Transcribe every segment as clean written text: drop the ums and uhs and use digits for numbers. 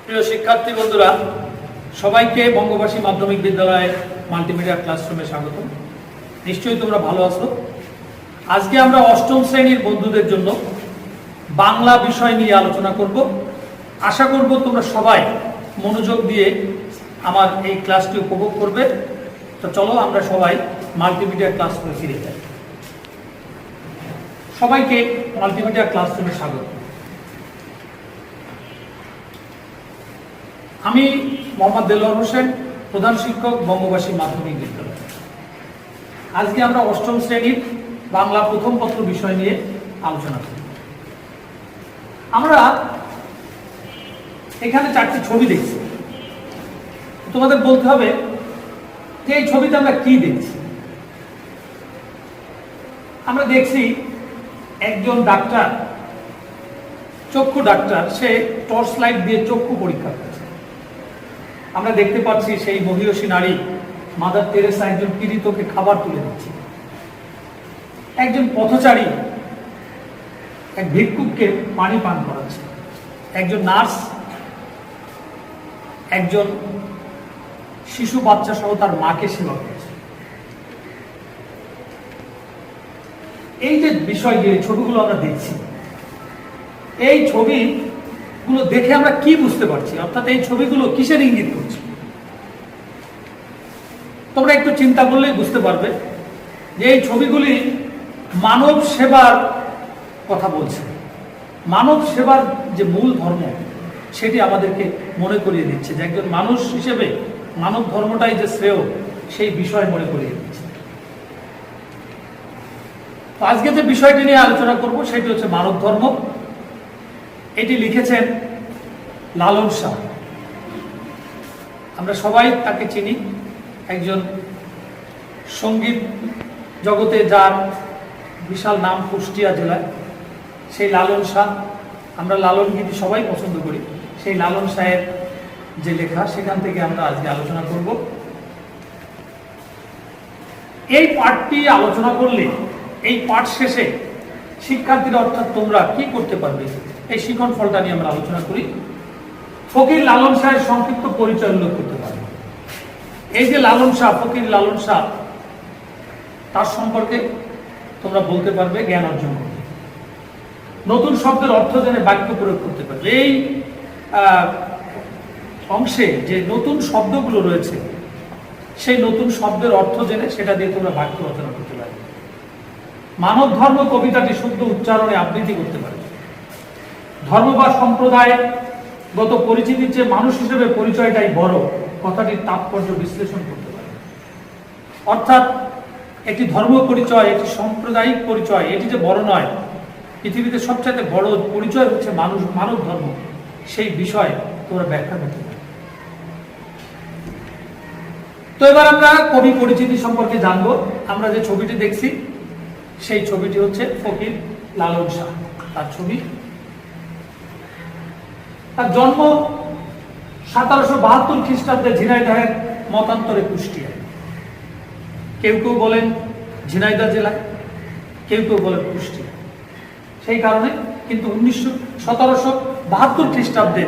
প্রিয় শিক্ষার্থী বন্ধুরা, সবাইকে বঙ্গবাসী মাধ্যমিক বিদ্যালয়ে মাল্টিমিডিয়া ক্লাসরুমে স্বাগত। নিশ্চয়ই তোমরা ভালো আছো। আজকে আমরা অষ্টম শ্রেণীর বন্ধুদের জন্য বাংলা বিষয় নিয়ে আলোচনা করব। আশা করব তোমরা সবাই মনোযোগ দিয়ে আমার এই ক্লাসটি উপভোগ করবে। তো চলো আমরা সবাই মাল্টিমিডিয়া ক্লাসরুমে ফিরে যাই। সবাইকে মাল্টিমিডিয়া ক্লাসরুমে স্বাগত। আমি মোহাম্মদ দেলোয়ার হোসেন, প্রধান শিক্ষক, বঙ্গবাসী মাধ্যমিক বিদ্যালয়। আজকে আমরা অষ্টম শ্রেণীর বাংলা প্রথম পত্র বিষয় নিয়ে আলোচনা করি। আমরা এখানে 4টি ছবি দেখছি। তোমাদের বলতে হবে যে এই ছবিতে আমরা কি দেখছি। আমরা দেখছি একজন ডাক্তার, চক্ষু ডাক্তার, সে টর্চ লাইট দিয়ে চক্ষু পরীক্ষা করছে। আমরা দেখতে পাচ্ছি সেই মহিয়সী নারী মাদার তেরেসা একজন পীড়িতকে খাবার তুলে দিচ্ছে। একজন পথচারী এক ভিক্ষুককে পানি পান করাচ্ছে। একজন নার্স একজন শিশু বাচ্চা সহ তার মাকে সেবা করছে। এই যে বিষয়গুলো, ছবিগুলো আমরা দেখছি, এই ছবিগুলো দেখে আমরা কি বুঝতে পারছি, অর্থাৎ এই ছবিগুলো কিসের ইঙ্গিত করছে? তোমরা একটু চিন্তা করলেই বুঝতে পারবে যে এই ছবিগুলি মানব সেবার কথা বলছে। মানব সেবার যে মূল ধর্ম, সেটি আমাদেরকে মনে করিয়ে দিচ্ছে যে একজন মানুষ হিসেবে মানব ধর্মটাই যে শ্রেয়, সেই বিষয় মনে করিয়ে দিচ্ছে। তো আজকে যে বিষয়টি নিয়ে আলোচনা করব সেটি হচ্ছে মানব ধর্ম। এটি লিখেছেন লালন শাহ। আমরা সবাই তাকে চিনি, একজন সঙ্গীত জগতে যার বিশাল নাম কুষ্টিয়া জেলায়। সেই লালন শাহ, আমরা লালন গীতি সবাই পছন্দ করি, সেই লালন শাহের যে লেখা, সেখান থেকে আমরা আজকে আলোচনা করব। এই পাঠটি আলোচনা করলে এই পাঠ শেষে শিক্ষার্থীরা, অর্থাৎ তোমরা কি করতে পারবে, এই শিখন ফলটা নিয়ে আমরা আলোচনা করি। ফকির লালন শাহের সংক্ষিপ্ত পরিচয় উল্লেখ করতে পারবে। এই যে লালন শাহ, ফকির লালন শাহ, তার সম্পর্কে তোমরা বলতে পারবে, জ্ঞান অর্জন করবে, নতুন শব্দের অর্থ জেনে বাক্য প্রয়োগ করতে পারবে। এই অংশে যে নতুন শব্দগুলো রয়েছে, সেই নতুন শব্দের অর্থ জেনে সেটা দিয়ে তোমরা বাক্য রচনা করতে পারবে। মানব ধর্ম কবিতাটি শুদ্ধ উচ্চারণে আবৃত্তি করতে পারবে। ধর্ম বা সম্প্রদায়গত পরিচিতির চেয়ে মানুষ হিসেবে পরিচয়টাই বড়, কথাটির তাৎপর্য বিশ্লেষণ করতে পারে। অর্থাৎ একটি ধর্ম পরিচয়, একটি সাম্প্রদায়িক পরিচয়, এটি যে বড় নয়, পৃথিবীতে সবচাইতে বড় পরিচয় হচ্ছে মানুষ, মানব ধর্ম, সেই বিষয় তোমরা ব্যাখ্যা করতে পারো। তো এবার আমরা কবি পরিচিতি সম্পর্কে জানবো। আমরা যে ছবিটি দেখছি, সেই ছবিটি হচ্ছে ফকির লালন শাহ, তার ছবি। তার জন্ম 1772 খ্রিস্টাব্দে ঝিনাইদহের মতান্তরে কুষ্টিয়ায়। কেউ কেউ বলেন ঝিনাইদহ জেলায়, কেউ কেউ বলেন কুষ্টিয়া। সেই কারণে কিন্তু 1772 খ্রিস্টাব্দে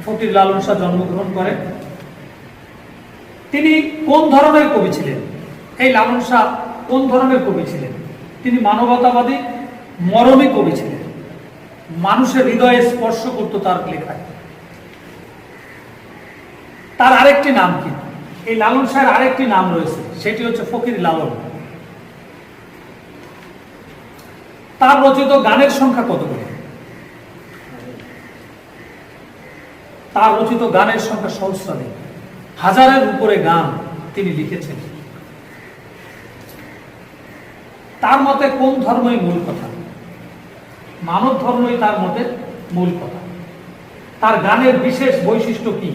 ফকির লালন শাহ জন্মগ্রহণ করেন। তিনি কোন ধরনের কবি ছিলেন? এই লালন শাহ কোন ধরনের কবি ছিলেন? তিনি মানবতাবাদী, মরমী কবি ছিলেন। মানুষের হৃদয়ে স্পর্শ করত তার লেখায়। তার আরেকটি নাম কি? এই লালন শাহের আরেকটি নাম রয়েছে, সেটি হচ্ছে ফকির লালন। তার রচিত গানের সংখ্যা কতগুলো? তার রচিত গানের সংখ্যা সহস্রাধিক, 1000-এর উপরে গান তিনি লিখেছেন। তার মতে কোন ধর্মই মূল কথা? মানব ধর্মই তার মতে মূল কথা। তার গানের বিশেষ বৈশিষ্ট্য কি?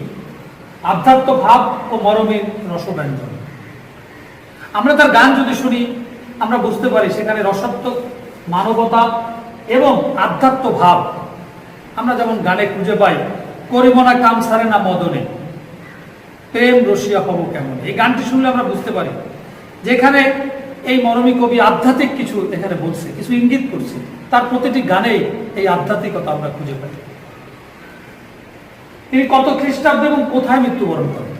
আধ্যাত্ম ভাব ও মরমের রসব্যঞ্জন। আমরা তার গান যদি শুনি, আমরা বুঝতে পারি সেখানে রসত্ব, মানবতা এবং আধ্যাত্ম ভাব আমরা যেমন গানে খুঁজে পাই। করিব না কাম সারে না মদনে, প্রেম রসিয়া হব কেমন। এই গানটি শুনলে আমরা বুঝতে পারি যেখানে এই মরমী কবি আধ্যাত্মিক কিছু এখানে বলছে, কিছু ইঙ্গিত করছে। তার প্রতিটি গানেই এই আধ্যাত্মিকতা আমরা খুঁজে পাই। তিনি কত খ্রিস্টাব্দে এবং কোথায় মৃত্যুবরণ করেন?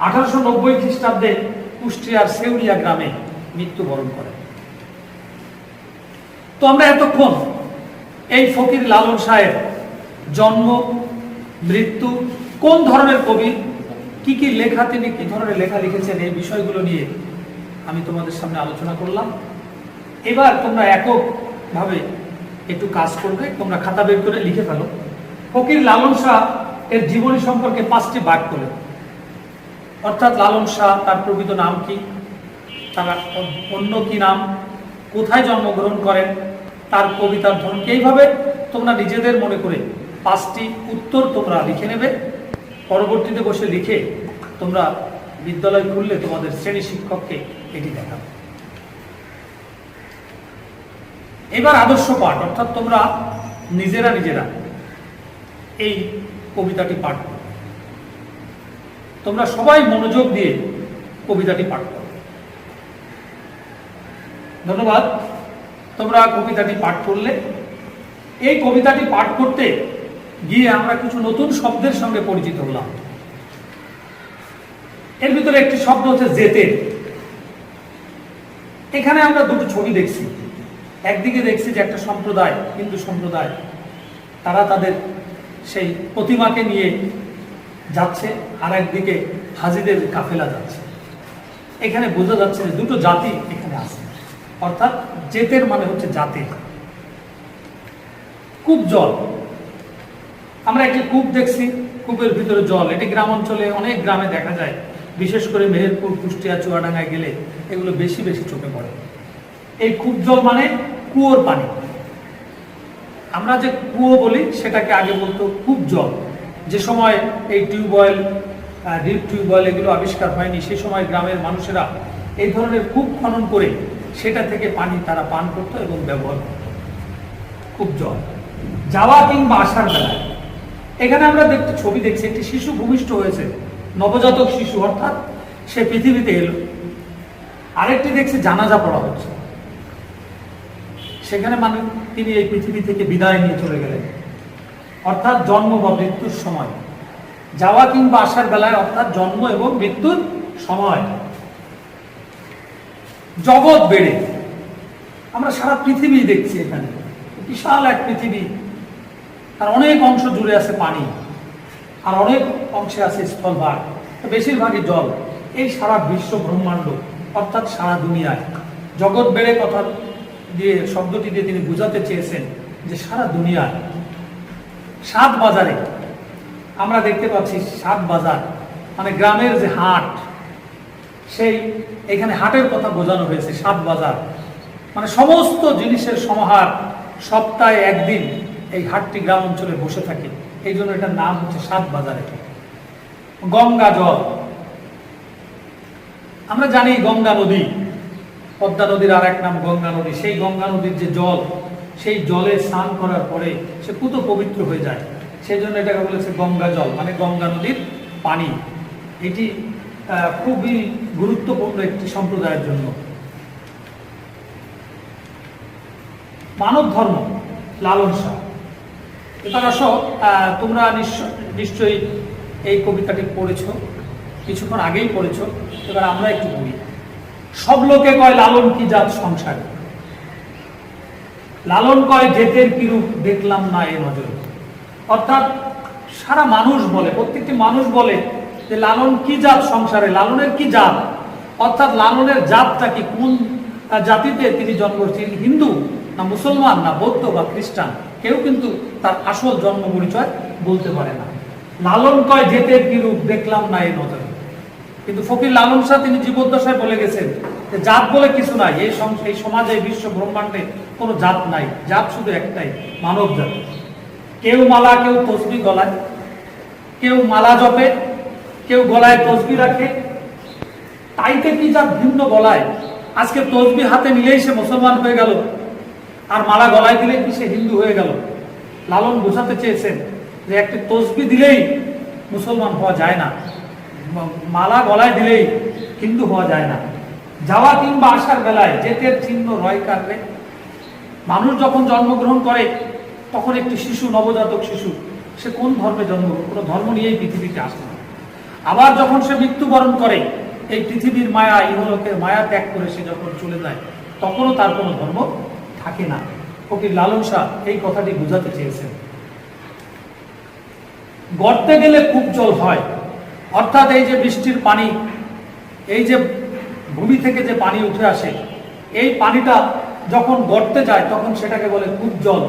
1890 খ্রিস্টাব্দে কুষ্টিয়ার সেউরিয়া গ্রামে মৃত্যুবরণ করেন। তো আমরা এতক্ষণ এই ফকির লালন শাহের জন্ম, মৃত্যু, কোন ধরনের কবি, কি কি লেখা, তিনি কি ধরনের লেখা লিখেছেন, এই বিষয়গুলো নিয়ে আমি তোমাদের সামনে আলোচনা করলাম। এবার তোমরা এককভাবে একটু কাজ করবে, তোমরা খাতা বের করে লিখে ফেলো। ফকির লালন শাহ এর জীবনী সম্পর্কে 5টি ভাগ করলেন, অর্থাৎ লালন শাহ তার প্রকৃত নাম কি, তার অন্য কি নাম, কোথায় জন্মগ্রহণ করেন, তার কবিতার ধরন কি। এইভাবে তোমরা নিজেদের মনে করে 5টি উত্তর তোমরা লিখে নেবে। পরবর্তীতে বসে লিখে তোমরা বিদ্যালয় খুললে তোমাদের শ্রেণী শিক্ষককে এটি দেখাবে। এবার আদর্শ পাঠ, অর্থাৎ তোমরা নিজেরা এই কবিতাটি পাঠ করো। তোমরা সবাই মনোযোগ দিয়ে কবিতাটি পাঠ করো। ধন্যবাদ। তোমরা কবিতাটি পাঠ করলে। এই কবিতাটি পাঠ করতে গিয়ে আমরা কিছু নতুন শব্দের সঙ্গে পরিচিত হলাম। এর ভিতরে একটি শব্দ হচ্ছে জেতের। এখানে আমরা দুটো ছবি দেখছি। একদিকে দেখছি যে একটা সম্প্রদায়, হিন্দু সম্প্রদায়, তারা তাদের সেই প্রতিমাকে নিয়ে যাচ্ছে, আর একদিকে হাজিদের কাফেলা যাচ্ছে। এখানে বোঝা যাচ্ছে যে দুটো জাতি এখানে আছে, অর্থাৎ জেতের মানে হচ্ছে জাতি। কূপ জল, আমরা একটি কূপ দেখছি, কূপের ভিতরে জল। এটি গ্রাম অঞ্চলে অনেক গ্রামে দেখা যায়, বিশেষ করে মেহেরপুর, কুষ্টিয়া, চুয়াডাঙ্গায় গেলে এগুলো বেশি বেশি চোখে পড়ে। এই কূপ জল মানে কুয়োর পানি। আমরা যে কুয়ো বলি সেটাকে আগে বলতো কূপ জল। যে সময় এই টিউবওয়েল, ডিপ টিউবওয়েল এগুলো আবিষ্কার হয়নি, সেই সময় গ্রামের মানুষেরা এই ধরনের কূপ খনন করে সেটা থেকে পানি তারা পান করতো এবং ব্যবহার করত। কূপ জল। যাওয়া কিংবা আসার বেলায়, এখানে আমরা ছবি দেখছি, একটি শিশু ভূমিষ্ঠ হয়েছে, নবজাতক শিশু, অর্থাৎ সে পৃথিবীতে এলো। আরেকটি দেখছি জানাজা পড়া হচ্ছে, সেখানে মানে তিনি এই পৃথিবী থেকে বিদায় নিয়ে চলে গেলেন, অর্থাৎ জন্ম বা মৃত্যুর সময়। যাওয়া কিংবা আসার বেলায়, অর্থাৎ জন্ম এবং মৃত্যুর সময়। জগৎ বেড়ে, আমরা সারা পৃথিবী দেখছি। এখানে বিশাল এক পৃথিবী, আর অনেক অংশ জুড়ে আছে পানি, আর অনেক অংশে আছে স্থলভাগ, বেশিরভাগই জল। এই সারা বিশ্ব ব্রহ্মাণ্ড, অর্থাৎ সারা দুনিয়ায়। জগৎ বেড়ে কথা দিয়ে, শব্দটি দিয়ে তিনি বোঝাতে চেয়েছেন যে সারা দুনিয়ায়। সাত বাজারে আমরা দেখতে পাচ্ছি, সাত বাজার মানে গ্রামের যে হাট, সেই এখানে হাটের কথা বোঝানো হয়েছে। সাত বাজার মানে সমস্ত জিনিসের সমাহার। সপ্তাহে একদিন এই হাটটি গ্রাম অঞ্চলে বসে থাকে, এই জন্য এটার নাম হচ্ছে সাত বাজারে। গঙ্গা জল, আমরা জানি গঙ্গা নদী, পদ্মা নদীর আর এক নাম গঙ্গা নদী। সেই গঙ্গা নদীর যে জল, সেই জলে স্নান করার পরে সে পুত পবিত্র হয়ে যায়, সেই জন্য এটাকে বলেছে গঙ্গা জল, মানে গঙ্গা নদীর পানি। এটি খুবই গুরুত্বপূর্ণ একটি সম্প্রদায়ের জন্য। মানব ধর্ম, লালন শাহ। এবার আসো, তোমরা নিশ্চয়ই এই কবিতাটি পড়েছ, কিছুক্ষণ আগেই পড়েছ। এবার আমরা একটু পড়ি। সব লোকে কয় লালন কি জাত সংসারে, লালন কয় জেতের কিরূপ দেখলাম না এ নজরে। অর্থাৎ সারা মানুষ বলে, প্রত্যেকটি মানুষ বলে যে লালন কি জাত সংসারে, লালনের কি জাত, অর্থাৎ লালনের জাতটা কি, কোন জাতিতে তিনি জন্মেছেন, হিন্দু না মুসলমান না বৌদ্ধ বা খ্রিস্টান, কেউ কিন্তু তার আসল জন্ম পরিচয় বলতে পারে না। লালন কয় জেতের কিরূপ দেখলাম না এই নজরে। কিন্তু ফকির লালন শাহ তিনি জীবদ্দশায় বলে গেছেন যে জাত বলে কিছু নাই, এই সমাজে, বিশ্ব ব্রহ্মাণ্ডে কোনো জাত নাই, জাত শুধু একটাই, মানব জাত। কেউ মালা, কেউ তসবি গলায়, কেউ মালা জপে, কেউ গলায় তসবি রাখে, তাইতে কি জাত ভিন্ন গলায়। আজকে তসবি হাতে নিলেই সে মুসলমান হয়ে গেল, আর মালা গলায় দিলেই কি সে হিন্দু হয়ে গেল। লালন বোঝাতে চেয়েছেন যে একটি তসবি দিলেই মুসলমান হওয়া যায় না, মালা গলায় দিলেই হিন্দু হওয়া যায় না। যাওয়া কিংবা আসার বেলায় জেতের চিহ্ন রয় কাটবে। মানুষ যখন জন্মগ্রহণ করে তখন একটি শিশু, নবজাতক শিশু, সে কোন ধর্মে জন্মগ্রহণ, কোনো ধর্ম নিয়েই পৃথিবীতে আসে না। আবার যখন সে মৃত্যুবরণ করে, এই পৃথিবীর মায়া, ইহলোকের মায়া ত্যাগ করে সে যখন চলে যায়, তখনও তার কোনো ধর্ম থাকে না। ফকির লালন শাহ এই কথাটি বোঝাতে চেয়েছেন। গর্তে গেলে কূপ জল হয়, অর্থাৎ এই যে বৃষ্টির পানি, এই যে ভূমি থেকে যে পানি উঠে আসে, এই পানিটা যখন গর্তে যায় তখন সেটাকে বলে কূপ জল।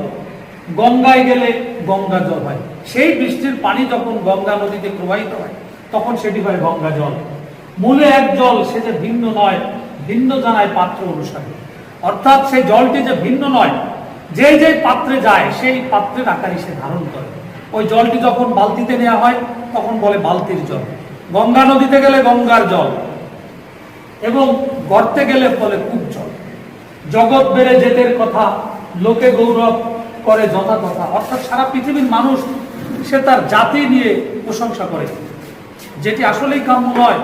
গঙ্গায় গেলে গঙ্গা জল হয়, সেই বৃষ্টির পানি যখন গঙ্গা নদীতে প্রবাহিত হয় তখন সেটি হয় গঙ্গা জল। মূলে এক জল, সে যে ভিন্ন নয়, ভিন্ন জানায় পাত্র অনুসারে। অর্থাৎ সেই জলটি যে ভিন্ন নয়, যে যে পাত্রে যায় সেই পাত্রের আকারই সে ধারণ করে। ওই জলটি যখন বালতিতে নেওয়া হয় তখন বলে বালতির জল। গঙ্গা নদীতে গেলে গঙ্গার জল, এবং গর্তে গেলে বলে কূপ জল। জগৎ বেড়ে যেতের কথা, লোকে গৌরব করে যথাতথা। অর্থাৎ সারা পৃথিবীর মানুষ সে তার জাতি নিয়ে প্রশংসা করে, যেটি আসলেই কাম্য নয়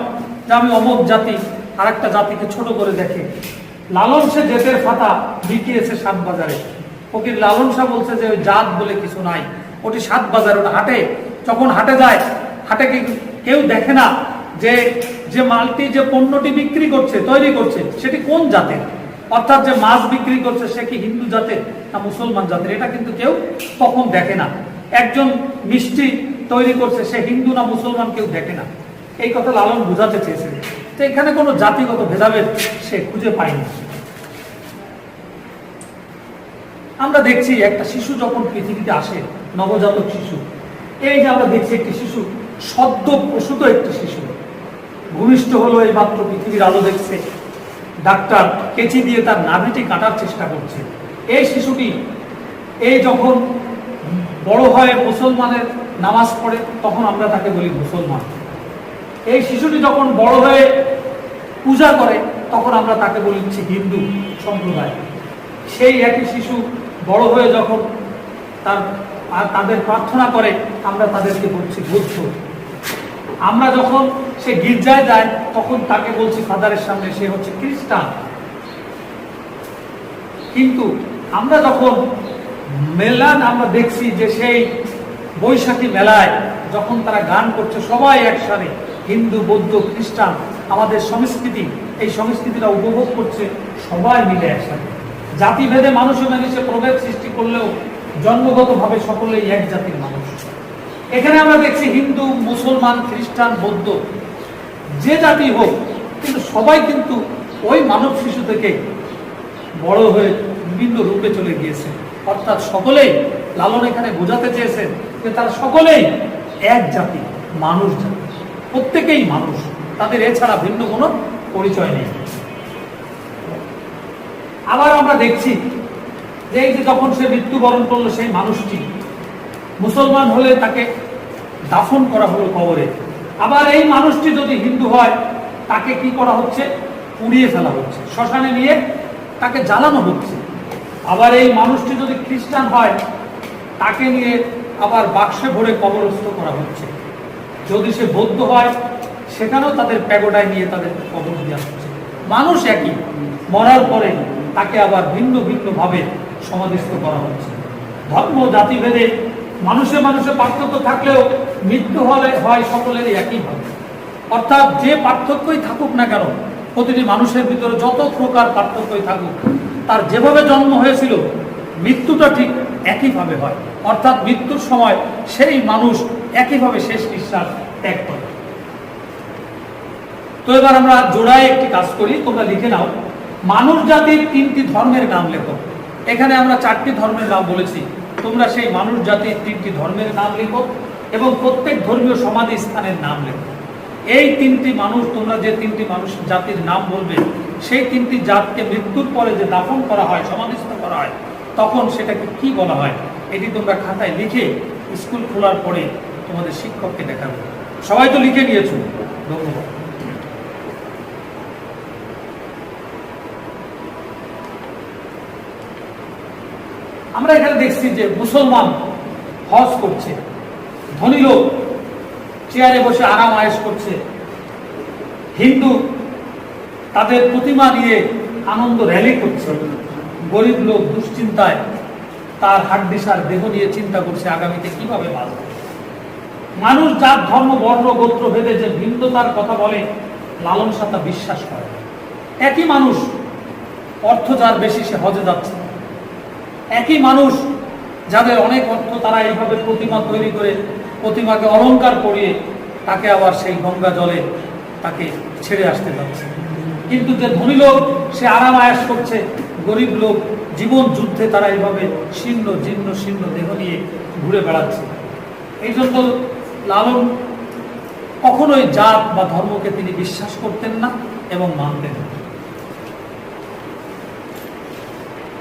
যে আমি অমুক জাতি আর একটা জাতিকে ছোট করে দেখে। লালন সে জেতের ফাতা বিকিয়েছে সাত বাজারে। ফকির লালন শাহ বলছে যে ওই জাত বলে কিছু নাই, ওটি সাত বাজার, ওটা হাটে। যখন হাটে যায়, হাটে কেউ দেখে না যে যে মালটি, যে পণ্যটি বিক্রি করছে, তৈরি করছে, সেটি কোন জাতের। অর্থাৎ যে মাছ বিক্রি করছে সে কি হিন্দু জাতের না মুসলমান জাতের, এটা কিন্তু কেউ তখন দেখে না। একজন মিষ্টি তৈরি করছে, সে হিন্দু না মুসলমান কেউ দেখে না। এই কথা লালন বোঝাতে চেয়েছেন। তো এখানে কোনো জাতিগত ভেদাভেদ সে খুঁজে পায়নি। আমরা দেখছি একটা শিশু যখন পৃথিবীতে আসে, নবজাতক শিশু, এই যে আমরা দেখছি একটি শিশু, সদ্য প্রসূত একটি শিশু, ভূমিষ্ঠ হলো, এই মাত্র পৃথিবীর আলো দেখছে, ডাক্তার কেচি দিয়ে তার নাভিটি কাটার চেষ্টা করছে। এই শিশুটি এই যখন বড় হয়, মুসলমানের নামাজ পড়ে, তখন আমরা তাকে বলি মুসলমান। এই শিশুটি যখন বড় হয়ে পূজা করে, তখন আমরা তাকে বলি হিন্দু সম্প্রদায়। সেই একই শিশু বড় হয়ে যখন তাদের প্রার্থনা করে, আমরা তাদেরকে বলছি বুদ্ধ। আমরা যখন সে গির্জায় যায়, তখন তাকে বলছি ফাদারের সামনে সে হচ্ছে খ্রিস্টান। কিন্তু আমরা যখন মেলান, আমরা দেখছি যে সেই বৈশাখী মেলায় যখন তারা গান করছে সবাই একসাথে, হিন্দু, বৌদ্ধ, খ্রিস্টান, আমাদের সংস্কৃতি, এই সংস্কৃতিটা উপভোগ করছে সবাই মিলে একসাথে। জাতিভেদে মানুষে মানুষে প্রভেদ সৃষ্টি করলেও জন্মগতভাবে সকলেই এক জাতির মানুষ। এখানে আমরা দেখছি হিন্দু, মুসলমান, খ্রিস্টান, বৌদ্ধ, যে জাতি হোক, কিন্তু সবাই কিন্তু ওই মানব শিশু থেকে বড় হয়ে বিভিন্ন রূপে চলে গিয়েছে। অর্থাৎ সকলেই, লালন এখানে বোঝাতে চেয়েছেন যে তারা সকলেই এক জাতি, মানুষ জাতি, প্রত্যেকেই মানুষ, তাদের এছাড়া ভিন্ন কোনো পরিচয় নেই। আবার আমরা দেখছি যে এই যে যখন সে মৃত্যুবরণ করলো, সেই মানুষটি মুসলমান হলে তাকে দাফন করা হলো কবরে। আবার এই মানুষটি যদি হিন্দু হয়, তাকে কি করা হচ্ছে? পুড়িয়ে ফেলা হচ্ছে, শ্মশানে নিয়ে তাকে জ্বালানো হচ্ছে। আবার এই মানুষটি যদি খ্রিস্টান হয়, তাকে নিয়ে আবার বাক্সে ভরে কবরস্থ করা হচ্ছে। যদি সে বৌদ্ধ হয়, সেখানেও তাদের প্যাগোডায় নিয়ে তাদের কবর দেওয়া হচ্ছে। মানুষ একই, মরার পরে তাকে আবার ভিন্ন ভিন্ন ভাবে সমাধিস্থ করা হচ্ছে। ধর্ম, জাতিভেদে মানুষে মানুষে পার্থক্য থাকলেও মৃত্যু হলে হয় সকলেরই একইভাবে। অর্থাৎ যে পার্থক্যই থাকুক না কেন, প্রতিটি মানুষের ভিতরে যত প্রকার পার্থক্যই থাকুক, তার যেভাবে জন্ম হয়েছিল মৃত্যুটা ঠিক একইভাবে হয়। অর্থাৎ মৃত্যুর সময় সেই মানুষ একইভাবে শেষ নিঃশ্বাস ত্যাগ করে। তো এবার আমরা জোড়ায় একটি কাজ করি, তোমরা লিখে নাও, মানুষ জাতির 3টি ধর্মের নাম লেখো। এখানে আমরা 4টি ধর্মের নাম বলেছি, তোমরা সেই মানুষ জাতির 3টি ধর্মের নাম লেখো এবং প্রত্যেক ধর্মীয় সমাধি স্থানের নাম লেখো। এই 3টি মানুষ, তোমরা যে 3টি মানুষ জাতির নাম বলবে, সেই 3টি জাতকে মৃত্যুর পরে যে দাফন করা হয়, সমাধিস্থ করা হয়, তখন সেটাকে কি বলা হয়, এটি তোমরা খাতায় লিখে স্কুল খোলার পরে তোমাদের শিক্ষককে দেখাবে। সবাই তো লিখে নিয়েছো, ধন্যবাদ। আমরা এখানে দেখছি যে মুসলমান হজ করছে, ধনী লোক চেয়ারে বসে আরাম আয়েশ করছে, হিন্দু তাদের প্রতিমা নিয়ে আনন্দ র্যালি করছে, গরিব লোক দুশ্চিন্তায় তার হাড্ডিসার দেহ নিয়ে চিন্তা করছে আগামীতে কিভাবে বাঁচবে। মানুষ জাত ধর্ম বর্ণ গোত্র ভেদে যে ভিন্নতার কথা বলে লালন শাহ তা বিশ্বাস করে। একই মানুষ, অর্থ যার বেশি সে হজে যাচ্ছে, একই মানুষ যাদের অনেক অর্থ তারা এইভাবে প্রতিমা তৈরি করে প্রতিমাকে অলংকার করিয়ে তাকে আবার সেই গঙ্গা জলে তাকে ছেড়ে আসতে যাচ্ছে। কিন্তু যে ধনী লোক সে আরাম আয়াস করছে, গরিব লোক জীবন যুদ্ধে তারা এইভাবে শীর্ণ জীর্ণ শীর্ণ দেহ নিয়ে ঘুরে বেড়াচ্ছে। এই জন্য লালন কখনোই জাত বা ধর্মকে তিনি বিশ্বাস করতেন না এবং মানতেন না।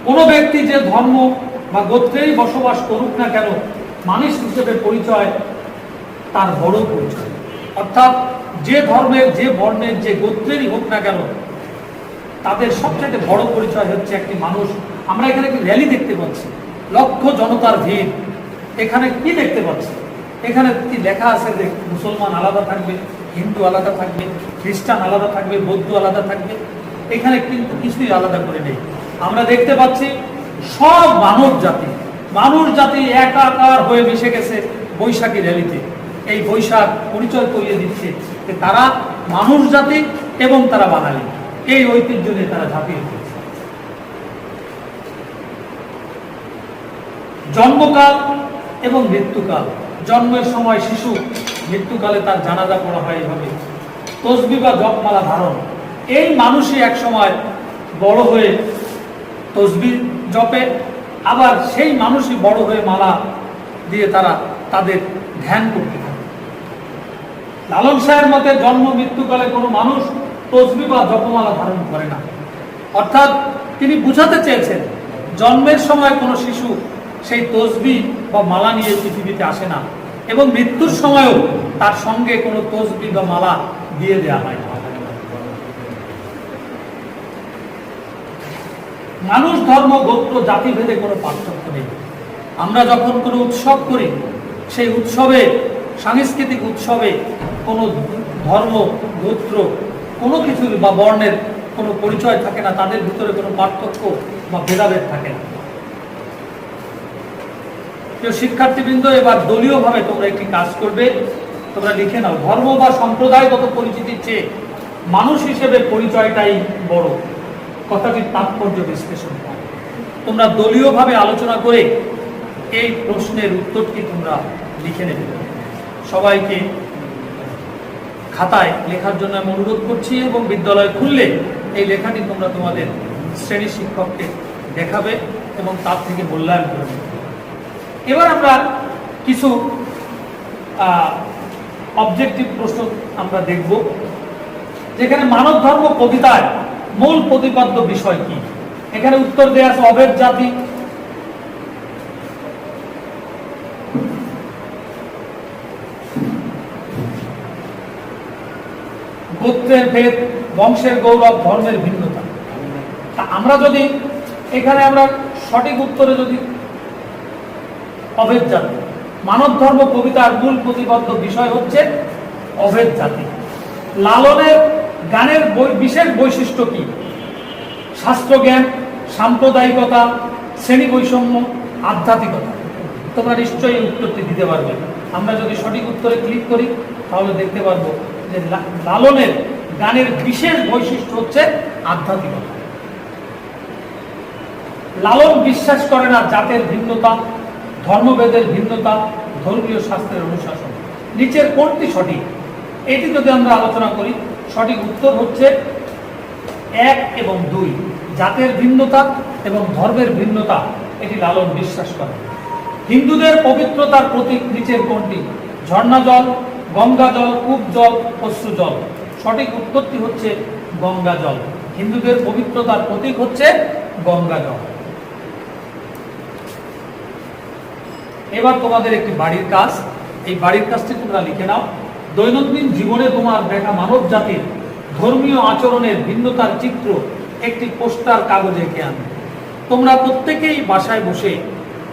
কোনো ব্যক্তি যে ধর্ম বা গোত্রেই বসবাস করুক না কেন, মানুষ হিসেবে পরিচয় তার বড় পরিচয়। অর্থাৎ যে ধর্মের, যে বর্ণের, যে গোত্রেরই হোক না কেন, তাদের সবচেয়ে বড় পরিচয় হচ্ছে একটি মানুষ। আমরা এখানে একটি র্যালি দেখতে পাচ্ছি, লক্ষ জনতার ভিড়। এখানে কি দেখতে পাচ্ছি? এখানে কি লেখা আছে যে মুসলমান আলাদা থাকবে, হিন্দু আলাদা থাকবে, খ্রিস্টান আলাদা থাকবে, বৌদ্ধ আলাদা থাকবে? এখানে কিন্তু কিছুই আলাদা করে নেই। আমরা দেখতে পাচ্ছি সব মানুষ জাতি একাকার হয়ে মিশে গেছে বৈশাখী র্যালিতে। এই বৈশাখ পরিচয় করিয়ে দিচ্ছে যে তারা মানুষ জাতি এবং তারা বাঙালি। এই ঐতিহ্য নিয়ে তারা ঝাঁপিয়ে পড়েছে। জন্মকাল এবং মৃত্যুকাল। জন্মের সময় শিশু, মৃত্যুকালে তার জানাজা পড়া হয় এইভাবে। তসবি বা জপমালা ধারণ, এই মানুষই এক সময় বড় হয়ে তসবি জপে, আবার সেই মানুষই বড় হয়ে মালা দিয়ে তারা তাদের ধ্যান করতে থাকে। লালন শাহের মতে জন্ম মৃত্যুকালে কোনো মানুষ তসবি বা জপমালা ধারণ করে না। অর্থাৎ তিনি বুঝাতে চেয়েছেন জন্মের সময় কোনো শিশু সেই তসবি বা মালা নিয়ে পৃথিবীতে আসে না, এবং মৃত্যুর সময়ও তার সঙ্গে কোনো তসবি বা মালা দিয়ে দেওয়া হয় না। মানুষ ধর্ম গোত্র জাতি ভেদে কোনো পার্থক্য নেই। আমরা যখন কোনো উৎসব করি, সেই উৎসবে, সাংস্কৃতিক উৎসবে কোনো ধর্ম গোত্র কোনো কিছু বা বর্ণের কোনো পরিচয় থাকে না, তাদের ভিতরে কোনো পার্থক্য বা ভেদাভেদ থাকে না। প্রিয় শিক্ষার্থীবৃন্দ, এবার দলীয়ভাবে তোমরা একটি কাজ করবে, তোমরা লিখে নাও, ধর্ম বা সম্প্রদায়গত পরিচিতির চেয়ে মানুষ হিসেবে পরিচয়টাই বড়। কথাটির তাৎপর্য বিশ্লেষণ করো। তোমরা দলীয়ভাবে আলোচনা করে এই প্রশ্নের উত্তরটি তোমরা লিখে নেবে। সবাইকে খাতায় লেখার জন্য আমি অনুরোধ করছি, এবং বিদ্যালয় খুললে এই লেখাটি তোমরা তোমাদের শ্রেণী শিক্ষককে দেখাবে এবং তার থেকে মূল্যায়ন করে নেবে। এবার আমরা কিছু অবজেক্টিভ প্রশ্ন আমরা দেখব, যেখানে মানব ধর্ম কবিতায় মূল প্রতিপাদ্য বিষয় কি। এখানে উত্তর দেয়া আছে অভেদ জাতি, গোত্রের ভেদ, বংশের গৌরব, ধর্মের ভিন্নতা। তা আমরা যদি এখানে আমরা সঠিক উত্তরে যদি অভেদ জাতি, মানব ধর্ম কবিতার মূল প্রতিপাদ্য বিষয় হচ্ছে অভেদ জাতি। লালনের গানের বিশেষ বৈশিষ্ট্য কি? শাস্ত্রজ্ঞান, সাম্প্রদায়িকতা, শ্রেণী বৈষম্য, আধ্যাত্মিকতা। তোমরা নিশ্চয়ই উত্তরটি দিতে পারবে। আমরা যদি সঠিক উত্তরে ক্লিক করি তাহলে দেখতে পারবো যে লালনের গানের বিশেষ বৈশিষ্ট্য হচ্ছে আধ্যাত্মিকতা। লালন বিশ্বাস করে না জাতের ভিন্নতা, ধর্মভেদের ভিন্নতা, ধর্মীয় শাস্ত্রের অনুশাসন। নিচের কোনটি সঠিক? এটি যদি আমরা আলোচনা করি, সঠিক উত্তর হচ্ছে 1 এবং 2, জাতের ভিন্নতা এবং ধর্মের ভিন্নতা, এটি লালন বিশ্বাস করে। হিন্দুদের পবিত্রতার প্রতীক নিচের কোনটি? ঝর্ণা জল, গঙ্গা জল, কূপ জল, অশ্রু জল। সঠিক উত্তরটি হচ্ছে গঙ্গা জল। হিন্দুদের পবিত্রতার প্রতীক হচ্ছে গঙ্গা জল। এবার তোমাদের একটি বাড়ির কাজ, এই বাড়ির কাজটি তোমরা লিখে নাও। দৈনন্দিন জীবনে তোমার দেখা মানব জাতির ধর্মীয় আচরণের ভিন্নতার চিত্র একটি পোস্টার কাগজে এঁকে আনবে। তোমরা প্রত্যেকেই বাসায় বসে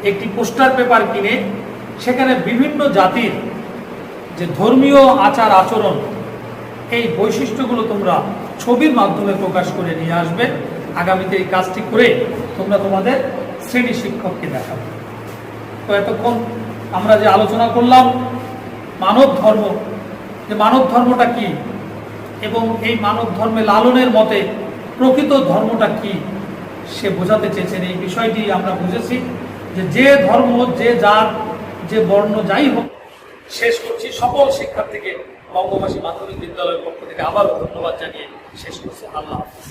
একটি পোস্টার পেপার কিনে সেখানে বিভিন্ন জাতির যে ধর্মীয় আচার আচরণ, এই বৈশিষ্ট্যগুলো তোমরা ছবির মাধ্যমে প্রকাশ করে নিয়ে আসবে। আগামীতে এই কাজটি করে তোমরা তোমাদের শ্রেণী শিক্ষককে দেখাবে। তো এতক্ষণ আমরা যে আলোচনা করলাম মানব ধর্ম, যে মানব ধর্মটা কি এবং এই মানব ধর্মে লালনের মতে প্রকৃত ধর্মটা কি সে বোঝাতে চেয়েছেন। এই বিষয়টি আমরা বুঝেছি যে ধর্ম, যে জাত, যে বর্ণ যাই হোক। শেষ করছি সকল শিক্ষার্থীকে বঙ্গবাসী মাধ্যমিক বিদ্যালয়ের পক্ষ থেকে আবারও ধন্যবাদ জানিয়ে শেষ করছি। আল্লাহ হাফেজ।